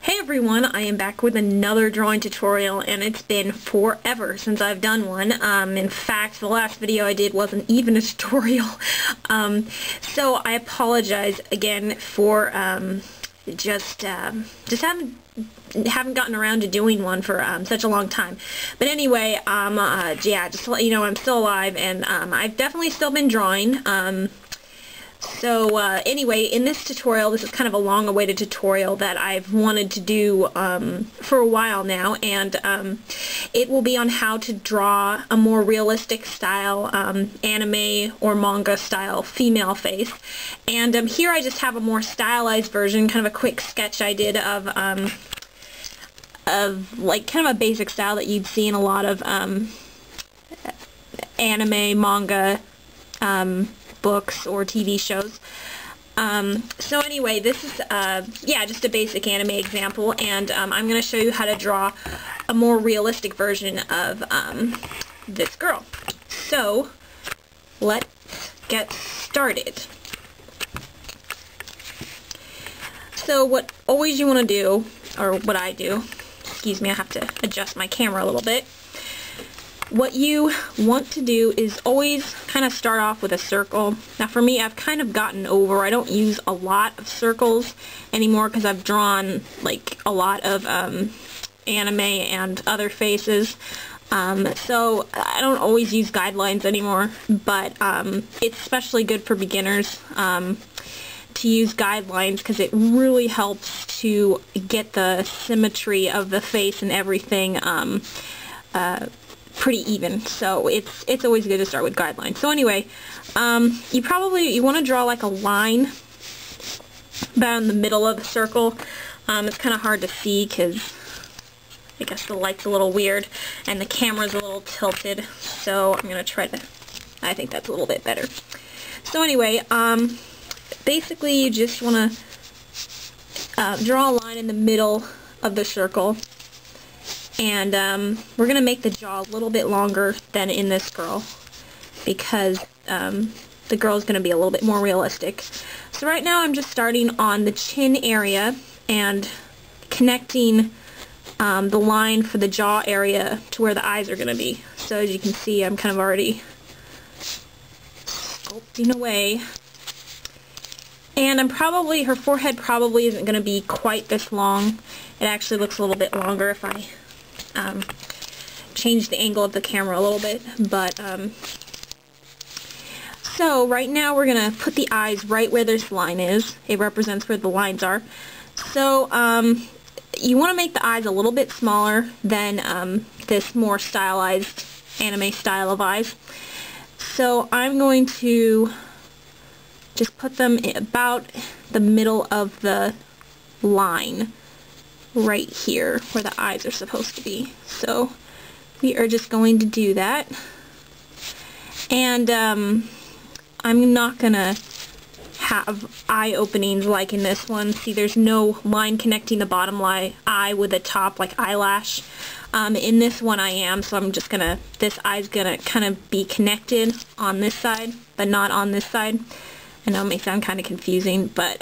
Hey everyone, I am back with another drawing tutorial, and it's been forever since I've done one. In fact, the last video I did wasn't even a tutorial. So I apologize again for just haven't gotten around to doing one for such a long time. But anyway, yeah, just to let you know, I'm still alive, and I've definitely still been drawing. So anyway, in this tutorial, this is kind of a long-awaited tutorial that I've wanted to do for a while now, and it will be on how to draw a more realistic style anime or manga style female face. And here I just have a more stylized version, kind of a quick sketch I did of like kind of a basic style that you'd see in a lot of anime, manga, books or TV shows. So anyway, this is yeah, just a basic anime example, and I'm going to show you how to draw a more realistic version of this girl. So let's get started. So what always you want to do, or what I do, excuse me, I have to adjust my camera a little bit. What you want to do is always kind of start off with a circle. Now for me, I've kind of gotten over, I don't use a lot of circles anymore because I've drawn like a lot of anime and other faces. So I don't always use guidelines anymore, but it's especially good for beginners to use guidelines because it really helps to get the symmetry of the face and everything pretty even. So it's always good to start with guidelines. So anyway, you want to draw like a line about in the middle of the circle. It's kind of hard to see because I guess the light's a little weird and the camera's a little tilted, so I'm gonna try to, I think that's a little bit better. So anyway, basically you just want to draw a line in the middle of the circle. And we're going to make the jaw a little bit longer than in this girl because the girl is going to be a little bit more realistic. So right now I'm just starting on the chin area and connecting the line for the jaw area to where the eyes are going to be. So as you can see, I'm kind of already sculpting away. And her forehead probably isn't going to be quite this long. It actually looks a little bit longer if I change the angle of the camera a little bit, but so right now we're gonna put the eyes right where this line is. It represents where the lines are. So you want to make the eyes a little bit smaller than this more stylized anime style of eyes. So I'm going to just put them about the middle of the line right here where the eyes are supposed to be. So we are just going to do that, and I'm not gonna have eye openings like in this one. See, there's no line connecting the bottom eye with the top like eyelash. In this one I am, so I'm just gonna, this eye's gonna kind of be connected on this side but not on this side. I know it may sound kind of confusing, but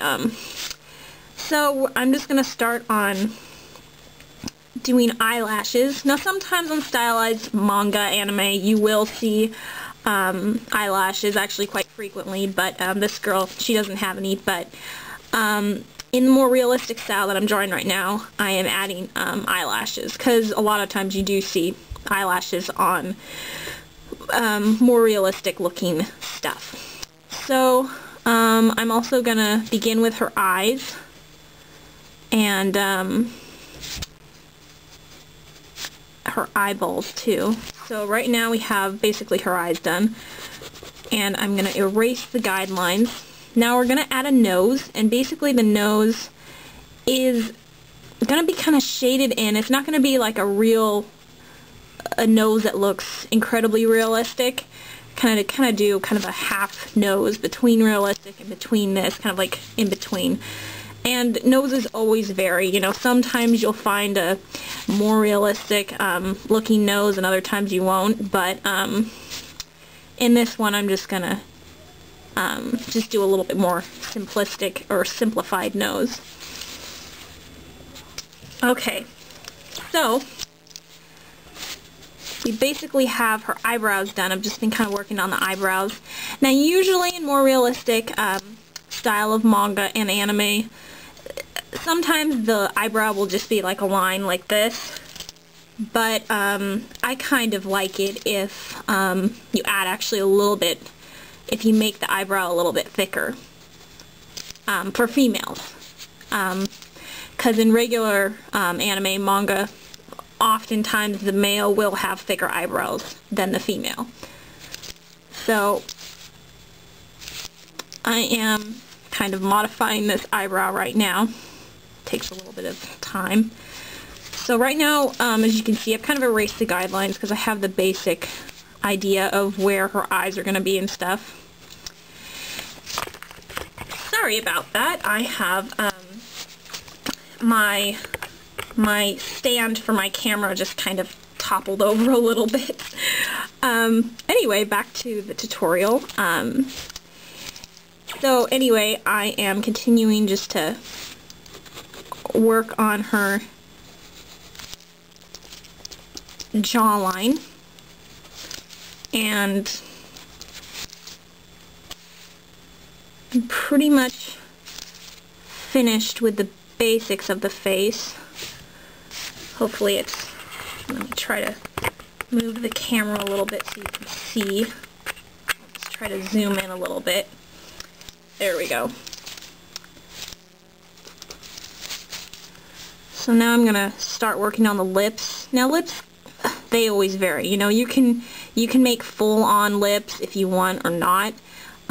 so I'm just going to start on doing eyelashes. Now sometimes on stylized manga anime you will see eyelashes actually quite frequently, but this girl, she doesn't have any. But in the more realistic style that I'm drawing right now, I am adding eyelashes because a lot of times you do see eyelashes on more realistic looking stuff. So I'm also going to begin with her eyes, and her eyeballs too. So right now we have basically her eyes done, and I'm going to erase the guidelines. Now we're going to add a nose, and basically the nose is going to be kind of shaded in. It's not going to be like a nose that looks incredibly realistic. Kind of do kind of a half nose between realistic and between this, kind of like in between. And noses always vary, you know, sometimes you'll find a more realistic looking nose and other times you won't, but in this one I'm just gonna just do a little bit more simplistic or simplified nose. Okay, so we basically have her eyebrows done. I've just been kind of working on the eyebrows. Now usually in more realistic style of manga and anime, sometimes the eyebrow will just be like a line like this, but I kind of like it if you add actually a little bit, if you make the eyebrow a little bit thicker for females. Because in regular anime manga, oftentimes the male will have thicker eyebrows than the female. So I am kind of modifying this eyebrow right now. Takes a little bit of time. So right now, as you can see, I've kind of erased the guidelines because I have the basic idea of where her eyes are going to be and stuff. Sorry about that. I have my stand for my camera just kind of toppled over a little bit. Anyway, back to the tutorial. So anyway, I am continuing just to work on her jawline, and I'm pretty much finished with the basics of the face. Hopefully it's, let me try to move the camera a little bit so you can see. Let's try to zoom in a little bit. There we go. So now I'm gonna start working on the lips. Now lips, they always vary. You know, you can make full-on lips if you want or not.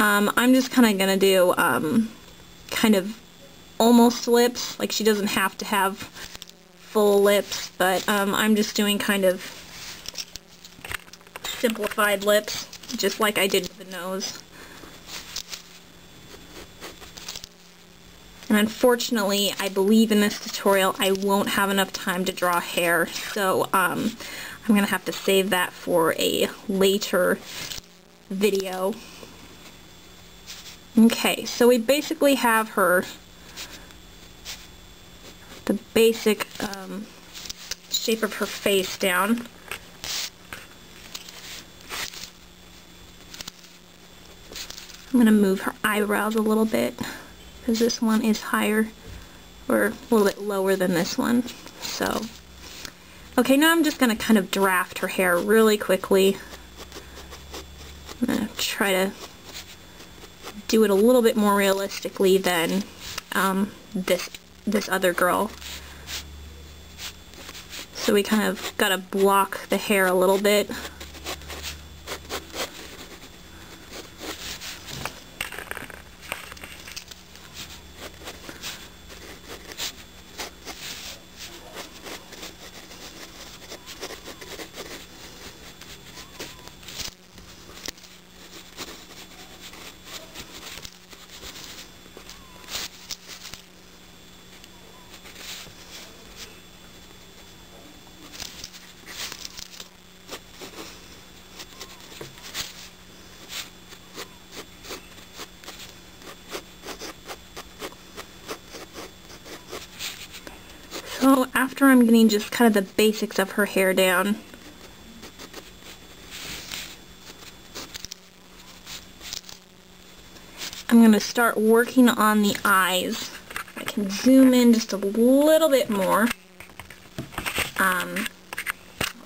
I'm just kind of gonna do kind of almost lips. Like, she doesn't have to have full lips, but I'm just doing kind of simplified lips, just like I did with the nose. And unfortunately, I believe in this tutorial I won't have enough time to draw hair, so I'm going to have to save that for a later video. Okay, so we basically have her, the basic shape of her face down. I'm going to move her eyebrows a little bit, because this one is higher, or a little bit lower than this one. So, okay, now I'm just going to kind of draft her hair really quickly. I'm going to try to do it a little bit more realistically than this other girl. So we kind of got to block the hair a little bit. So after I'm getting just kind of the basics of her hair down, I'm going to start working on the eyes. I can zoom in just a little bit more. I'll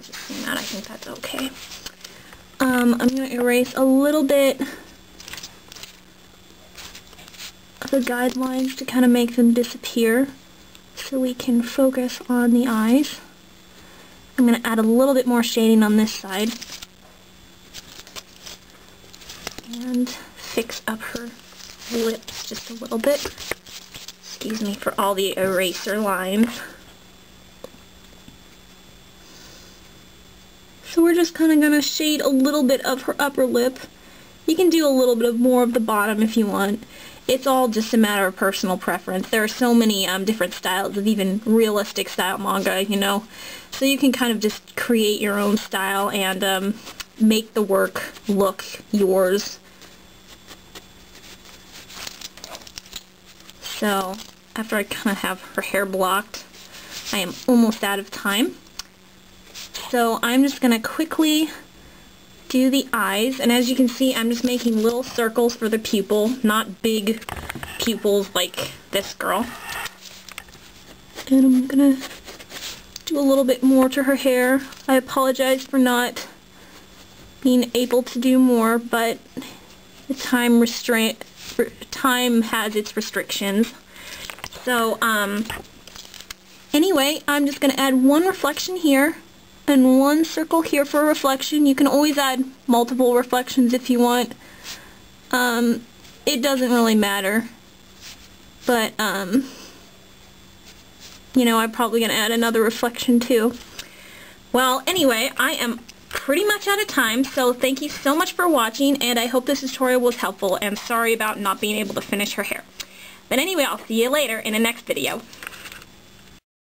just zoom out, I think that's okay. I'm going to erase a little bit of the guidelines to kind of make them disappear, so we can focus on the eyes. I'm going to add a little bit more shading on this side and fix up her lips just a little bit. Excuse me for all the eraser lines. So we're just kind of going to shade a little bit of her upper lip. You can do a little bit more of the bottom if you want. It's all just a matter of personal preference. There are so many different styles of even realistic style manga, you know. So you can kind of just create your own style and make the work look yours. So after I kind of have her hair blocked, I am almost out of time. So I'm just going to quickly do the eyes, and as you can see, I'm just making little circles for the pupil, not big pupils like this girl. And I'm going to do a little bit more to her hair. I apologize for not being able to do more, but the time has its restrictions. So, anyway, I'm just going to add one reflection here and one circle here for a reflection. You can always add multiple reflections if you want. It doesn't really matter. But, you know, I'm probably going to add another reflection too. Well, anyway, I am pretty much out of time, so thank you so much for watching, and I hope this tutorial was helpful, and sorry about not being able to finish her hair. But anyway, I'll see you later in the next video.